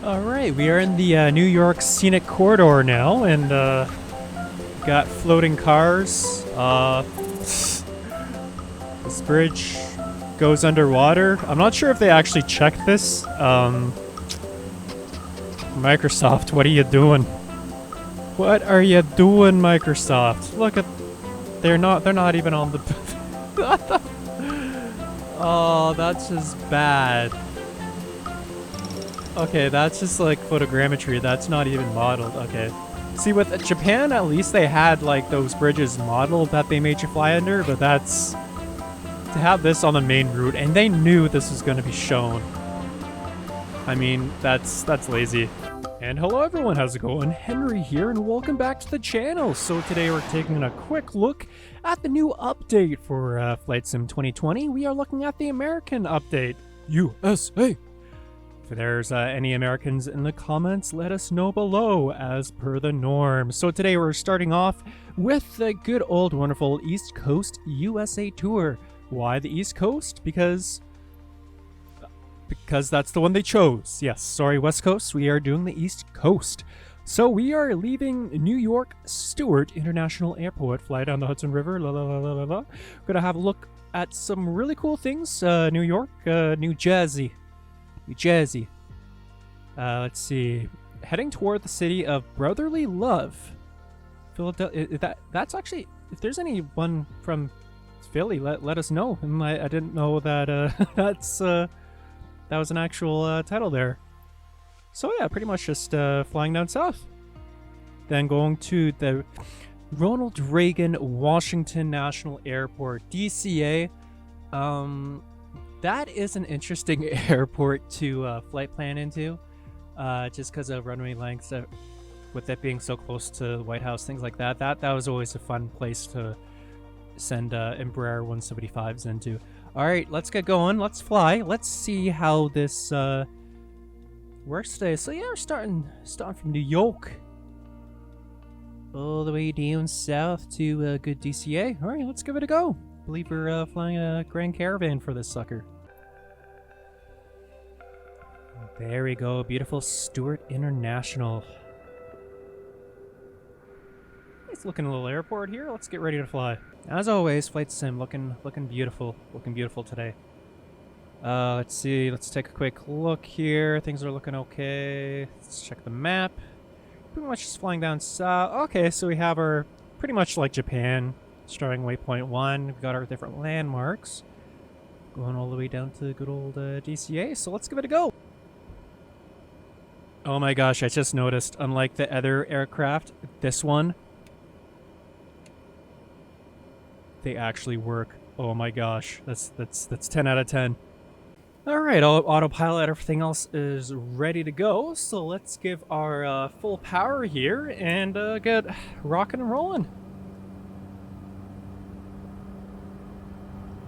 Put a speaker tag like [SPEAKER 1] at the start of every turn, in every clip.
[SPEAKER 1] Alright, we are in the New York Scenic Corridor now, and got floating cars. This bridge goes underwater. I'm not sure if they actually checked this. Microsoft, what are you doing? What are you doing, Microsoft? Look at... They're not even on the... Oh, that's just bad. Okay, that's just like photogrammetry. That's not even modeled. Okay. See, with Japan, at least they had like those bridges modeled that they made you fly under, but that's... To have this on the main route, and they knew this was going to be shown. I mean, that's lazy. And hello everyone, how's it going? Henry here, and welcome back to the channel. So today we're taking a quick look at the new update for Flight Sim 2020. We are looking at the American update, USA. If there's any Americans in the comments, let us know below, as per the norm. So today we're starting off with the good old wonderful East Coast USA tour. Why the East Coast? Because that's the one they chose. Yes, sorry West Coast, we are doing the East Coast. So we are leaving New York Stewart International Airport, fly down the Hudson River, la la la la la la. We're gonna have a look at some really cool things. New York, New Jersey. Let's see. Heading toward the city of brotherly love. Philadelphia. That's actually, if there's anyone from Philly, let us know. I didn't know that that was an actual title there. So yeah, pretty much just flying down south. Then going to the Ronald Reagan Washington National Airport, DCA. That is an interesting airport to flight plan into, just because of runway lengths, with it being so close to the White House, things like that. That was always a fun place to send Embraer 175s into. All right, let's get going. Let's fly. Let's see how this works today. So yeah, we're starting from New York, all the way down south to good DCA. All right, let's give it a go. I believe we're flying a Grand Caravan for this sucker. There we go. Beautiful Stewart International. Nice looking little airport here. Let's get ready to fly. As always, Flight Sim looking beautiful. Looking beautiful today. Let's see. Let's take a quick look here. Things are looking okay. Let's check the map. Pretty much just flying down south. Okay, so we have our, pretty much like Japan, starting waypoint 1. We've got our different landmarks. Going all the way down to good old DCA. So let's give it a go. Oh my gosh, I just noticed, unlike the other aircraft, this one, they actually work. Oh my gosh, that's 10 out of 10. All right, autopilot, everything else is ready to go. So let's give our full power here and get rocking and rolling.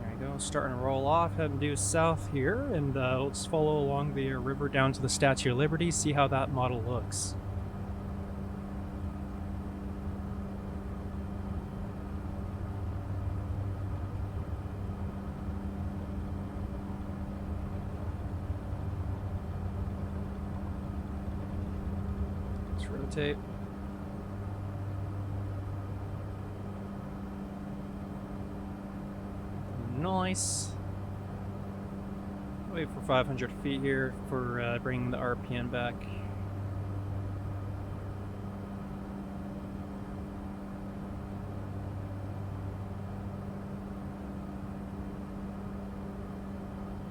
[SPEAKER 1] There you go, starting to roll off, heading due south here, and let's follow along the river down to the Statue of Liberty, see how that model looks. Rotate. Nice. Wait for 500 feet here for bringing the RPM back.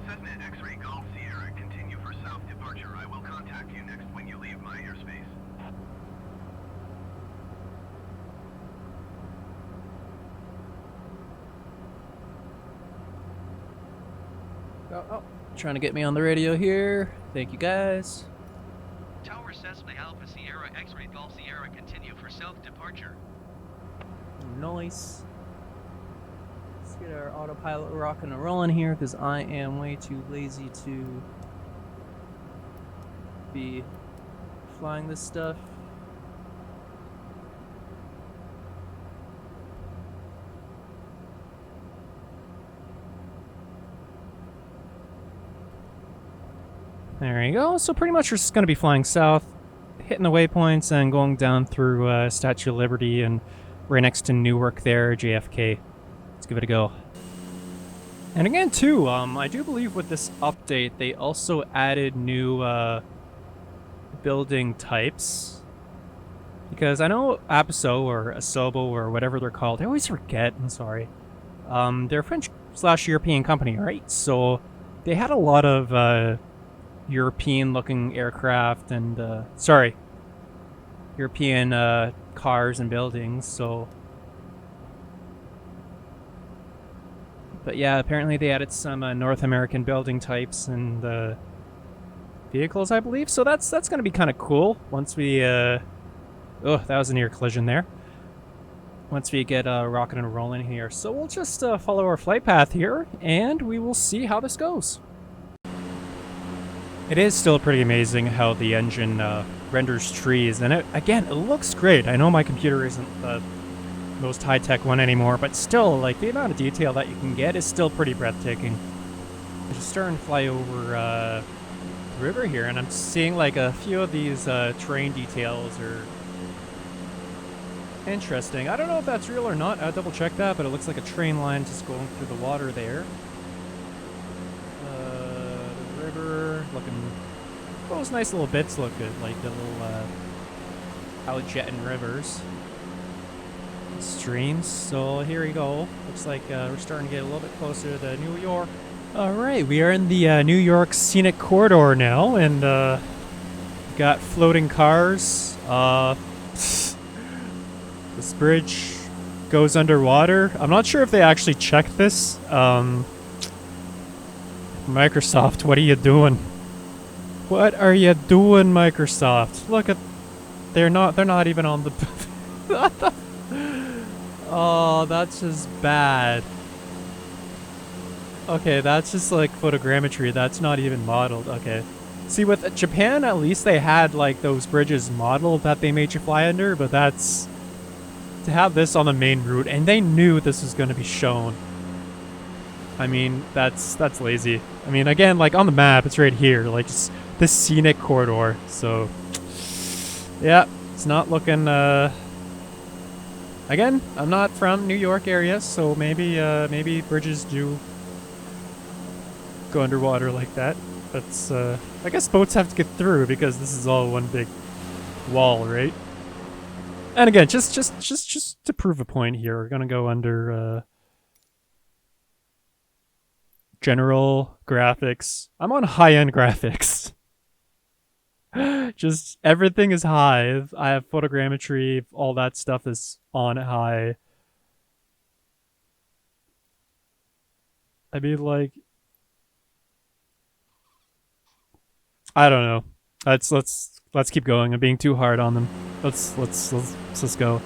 [SPEAKER 2] Cessna X-ray Golf Sierra, continue for south departure. I will contact you next when you leave my airspace.
[SPEAKER 1] Oh, trying to get me on the radio here. Thank you guys.
[SPEAKER 3] Tower Cessna Alpha Sierra X-ray Golf Sierra, continue for south departure.
[SPEAKER 1] Nice. Let's get our autopilot rocking and rolling here, because I am way too lazy to be flying this stuff. There you go. So pretty much we're just going to be flying south, hitting the waypoints, and going down through Statue of Liberty and right next to Newark there, JFK. Let's give it a go. And again, too, I do believe with this update, they also added new building types. Because I know Apiso or Asobo or whatever they're called, I always forget, I'm sorry. They're a French/European company, right? So they had a lot of European-looking aircraft and, European cars and buildings, so... But yeah, apparently they added some North American building types and vehicles, I believe. So that's going to be kind of cool once we... oh, that was a near collision there. Once we get rocking and rolling here. So we'll just follow our flight path here, and we will see how this goes. It is still pretty amazing how the engine renders trees, and again, it looks great. I know my computer isn't the most high-tech one anymore, but still, like, the amount of detail that you can get is still pretty breathtaking. I'm just starting to fly over the river here, and I'm seeing like a few of these terrain details are interesting. I don't know if that's real or not. I'll double check that, but it looks like a train line just going through the water there. The river looking... Those nice little bits look good, like the little outjetting rivers. Streams. So here we go. Looks like we're starting to get a little bit closer to New York. Alright, we are in the New York Scenic Corridor now, and got floating cars. This bridge goes underwater. I'm not sure if they actually checked this. Microsoft, what are you doing? What are you doing, Microsoft? Look at... They're not even on the... Oh, that's just bad. Okay, that's just like photogrammetry. That's not even modeled. Okay. See, with Japan, at least they had like those bridges modeled that they made you fly under, but that's... To have this on the main route, and they knew this was going to be shown. I mean, that's lazy. I mean, again, like on the map, it's right here. Like, it's this scenic corridor. So, yeah, it's not looking... Again, I'm not from New York area, so maybe maybe bridges do go underwater like that. That's I guess boats have to get through because this is all one big wall, right? And again, just to prove a point here, we're gonna go under general graphics. I'm on high-end graphics. Just everything is high. I have photogrammetry, all that stuff is on high. I mean, like, I don't know. Let's keep going. I'm being too hard on them. Let's go.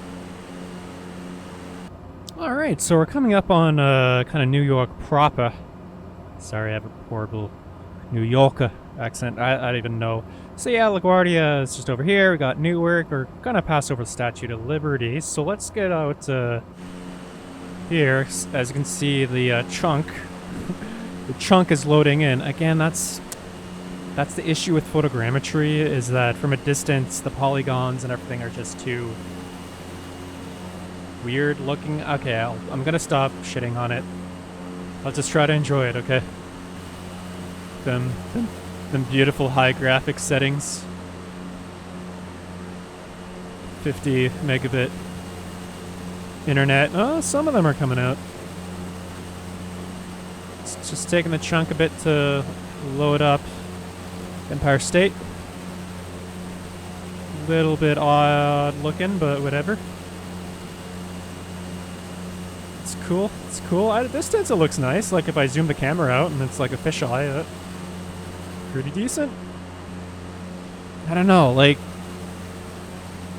[SPEAKER 1] All right, so we're coming up on kind of New York proper. Sorry, I have a horrible New Yorker accent. I don't even know. So yeah, Laguardia is just over here. We got Newark. We're gonna pass over the Statue of Liberty. So let's get out here. As you can see, the chunk, the chunk is loading in. Again, that's the issue with photogrammetry, is that from a distance, the polygons and everything are just too weird looking. Okay, I'm gonna stop shitting on it. I'll just try to enjoy it. Okay. Them beautiful high graphics settings. 50 megabit internet. Oh, some of them are coming out. It's just taking the chunk a bit to load up Empire State. Little bit odd looking, but whatever. It's cool. It's cool. At a distance, it looks nice. Like if I zoom the camera out and it's like a fisheye, pretty decent. I don't know, like,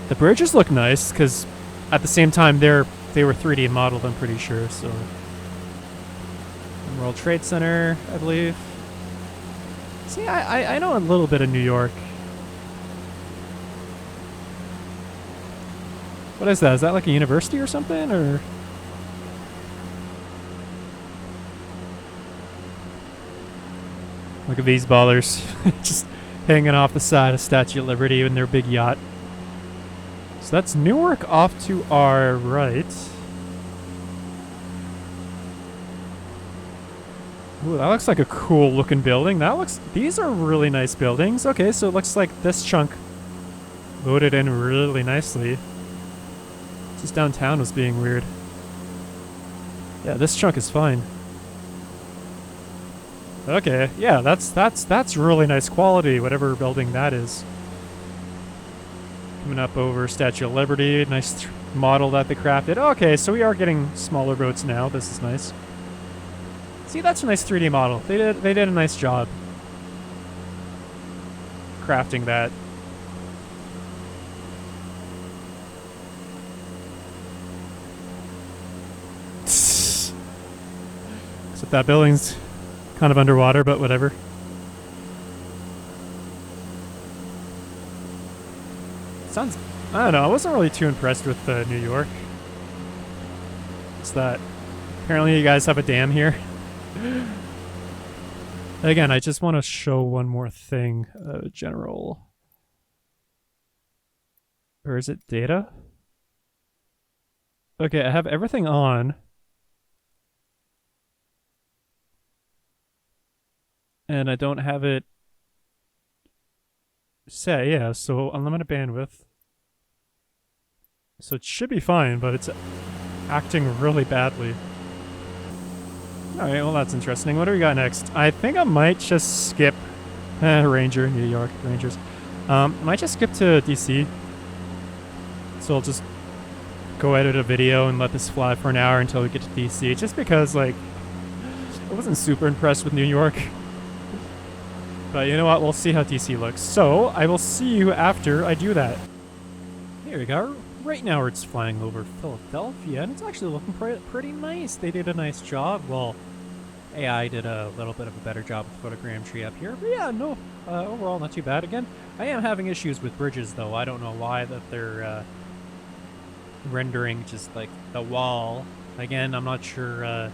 [SPEAKER 1] the bridges look nice because at the same time they were 3D modeled, I'm pretty sure. So World Trade Center, I believe. See, I know a little bit of New York. What is that? Is that like a university or something, or? Look at these ballers. Just hanging off the side of Statue of Liberty in their big yacht. So that's Newark off to our right. Ooh, that looks like a cool looking building. These are really nice buildings. Okay, so it looks like this chunk loaded in really nicely. Just downtown was being weird. Yeah, this chunk is fine. Okay, yeah, that's really nice quality, whatever building that is. Coming up over Statue of Liberty, nice model that they crafted. Okay, so we are getting smaller boats now. This is nice. See, that's a nice 3D model. They did a nice job crafting that. Except that building's kind of underwater, but whatever. Sounds... I don't know, I wasn't really too impressed with New York. What's that? Apparently you guys have a dam here. Again, I just want to show one more thing. General... Or is it data? Okay, I have everything on. And I don't have it set, yeah, so unlimited bandwidth. So it should be fine, but it's acting really badly. Alright, well that's interesting. What do we got next? I think I might just skip Ranger, New York, Rangers. Might just skip to DC. So I'll just go edit a video and let this fly for an hour until we get to DC. Just because, like, I wasn't super impressed with New York. But you know what? We'll see how DC looks. So, I will see you after I do that. Here we go. Right now it's flying over Philadelphia, and it's actually looking pretty nice. They did a nice job. Well, AI did a little bit of a better job with photogrammetry up here. But yeah, no, overall not too bad. Again, I am having issues with bridges, though. I don't know why that they're rendering just like the wall. Again, I'm not sure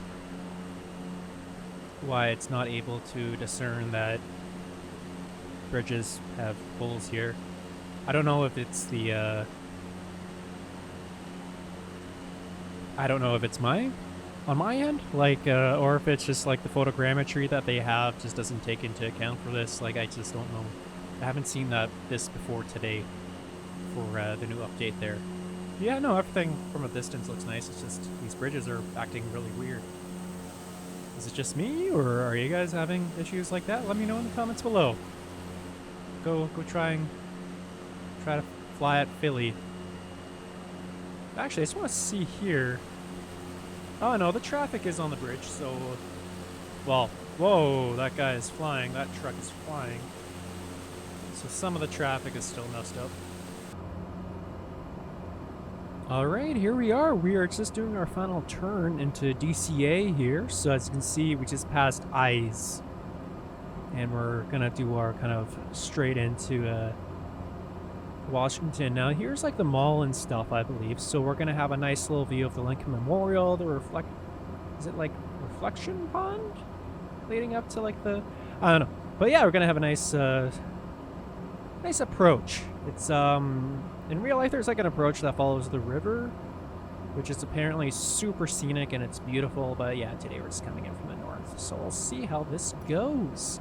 [SPEAKER 1] why it's not able to discern that bridges have holes here. I don't know if it's the I don't know if it's on my end, like, or if it's just like the photogrammetry that they have just doesn't take into account for this. Like, I just don't know. I haven't seen this before today for the new update there. Yeah, no, everything from a distance looks nice. It's just these bridges are acting really weird. Is it just me, or are you guys having issues like that? Let me know in the comments below. Go try to fly at Philly. Actually, I just want to see here. Oh no, the traffic is on the bridge, so... Well, whoa, that guy is flying. That truck is flying. So some of the traffic is still messed up. Alright, here we are. We are just doing our final turn into DCA here. So as you can see, we just passed Eyes. And we're gonna do our kind of straight into Washington. Now here's like the mall and stuff, I believe. So we're gonna have a nice little view of the Lincoln Memorial, is it like reflection pond? Leading up to like the, I don't know. But yeah, we're gonna have a nice nice approach. It's in real life there's like an approach that follows the river, which is apparently super scenic and it's beautiful, but yeah, today we're just coming in from the north. So we'll see how this goes.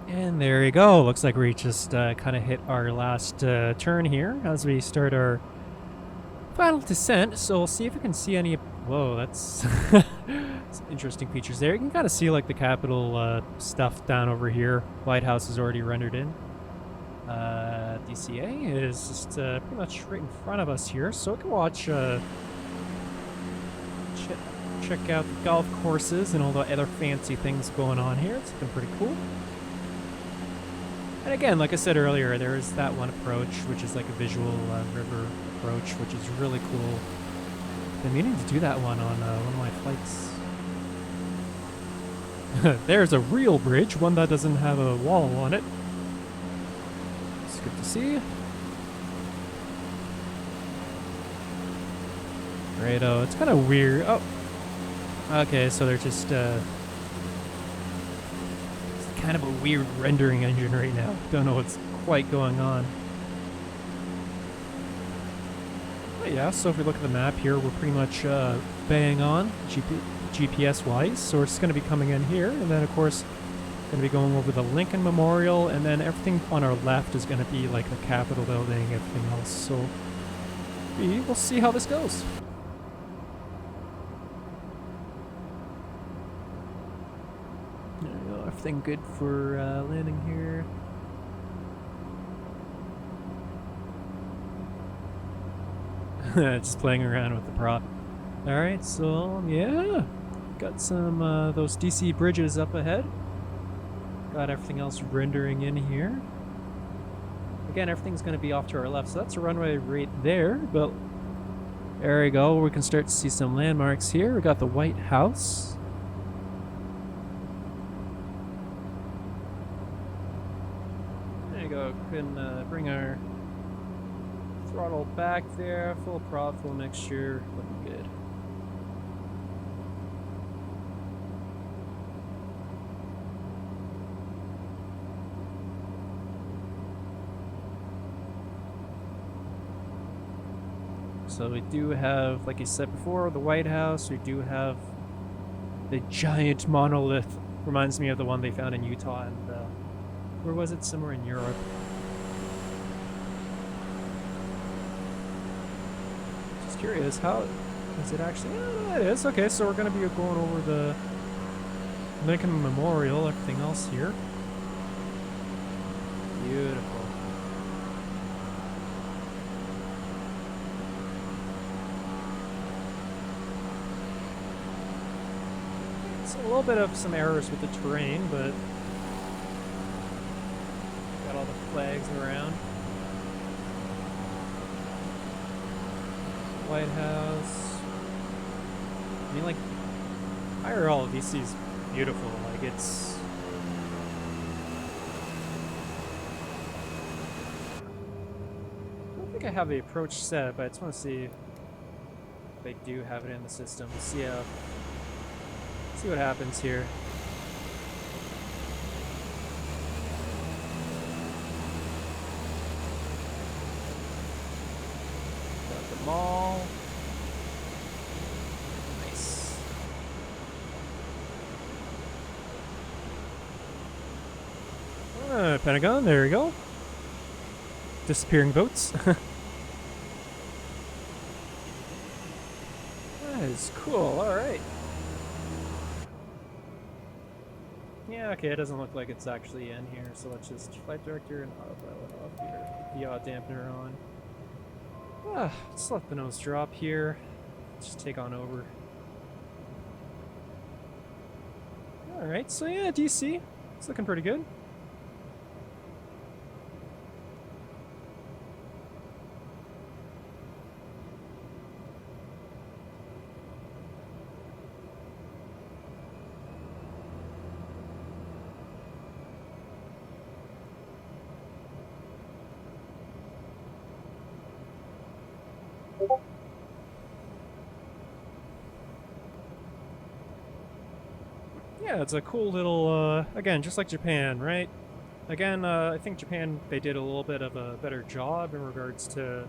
[SPEAKER 1] And there you go. Looks like we just kind of hit our last turn here as we start our final descent. So we'll see if we can see any... Whoa, that's some interesting features there. You can kind of see like the Capitol stuff down over here. White House is already rendered in. DCA is just pretty much right in front of us here. So we can watch... check out the golf courses and all the other fancy things going on here. It's been pretty cool. And again, like I said earlier, there is that one approach, which is like a visual river approach, which is really cool. Been meaning to do that one on one of my flights. There's a real bridge, one that doesn't have a wall on it. It's good to see. Righto, it's kind of weird. Oh, okay, so they're just kind of a weird rendering engine right now. Don't know what's quite going on. But yeah, so if we look at the map here, we're pretty much bang on GPS-wise. So we're just going to be coming in here, and then of course going to be going over the Lincoln Memorial, and then everything on our left is going to be like the Capitol building, everything else. So we'll see how this goes. There we go. Everything good for landing here. Just playing around with the prop. Alright, so yeah. Got some those DC bridges up ahead. Got everything else rendering in here. Again, everything's going to be off to our left, so that's a runway right there, but there we go. We can start to see some landmarks here. We got the White House. There you go. Can bring our throttle back there. Full prop, full mixture. Looking good. So we do have, like I said before, the White House. We do have the giant monolith. Reminds me of the one they found in Utah, and where was it? Somewhere in Europe. Just curious, how is it actually? Oh, it is. Okay, so we're going to be going over the Lincoln Memorial, everything else here. Beautiful. A little bit of some errors with the terrain, but got all the flags around. White House. I mean, like, IRL DC is beautiful. Like, it's... I don't think I have the approach set, but I just want to see if they do have it in the system. See how... See what happens here. Got the mall. Nice. Pentagon, there we go. Disappearing boats. That is cool, alright. Yeah, okay, it doesn't look like it's actually in here, so let's just flight director and autopilot off here. The yaw dampener on. Let's let the nose drop here. Let's just take on over. Alright, so yeah, DC. It's looking pretty good. Yeah, it's a cool little, again, just like Japan, right? Again, I think Japan, they did a little bit of a better job in regards to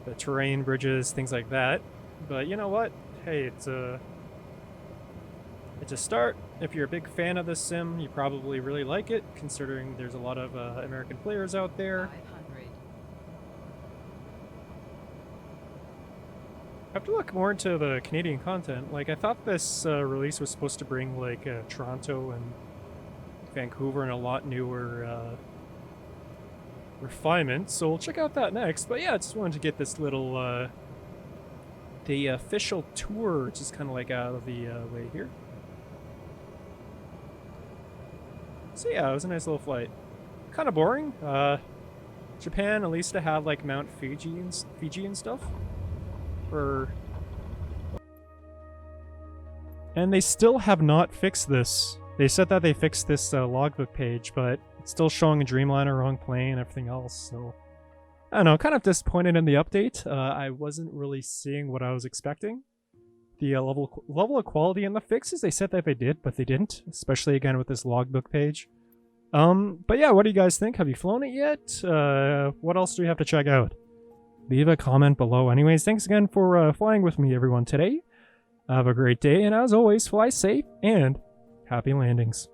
[SPEAKER 1] the terrain, bridges, things like that. But you know what? Hey, it's a start. If you're a big fan of this sim, you probably really like it, considering there's a lot of American players out there.
[SPEAKER 4] 500.
[SPEAKER 1] I have to look more into the Canadian content. Like, I thought this release was supposed to bring, like, Toronto and Vancouver and a lot newer refinements, so we'll check out that next. But yeah, I just wanted to get this little, the official tour just kind of, like, out of the way here. So yeah, it was a nice little flight. Kind of boring. Japan, at least, to have, like, Mount Fiji and stuff. And they still have not fixed this. They said that they fixed this logbook page, but it's still showing a Dreamliner, wrong plane, everything else, so... I don't know, kind of disappointed in the update. I wasn't really seeing what I was expecting. The level of quality in the fixes, they said that they did, but they didn't. Especially, again, with this logbook page. But yeah, what do you guys think? Have you flown it yet? What else do we have to check out? Leave a comment below. Anyways, thanks again for flying with me, everyone, today. Have a great day, and as always, fly safe and happy landings.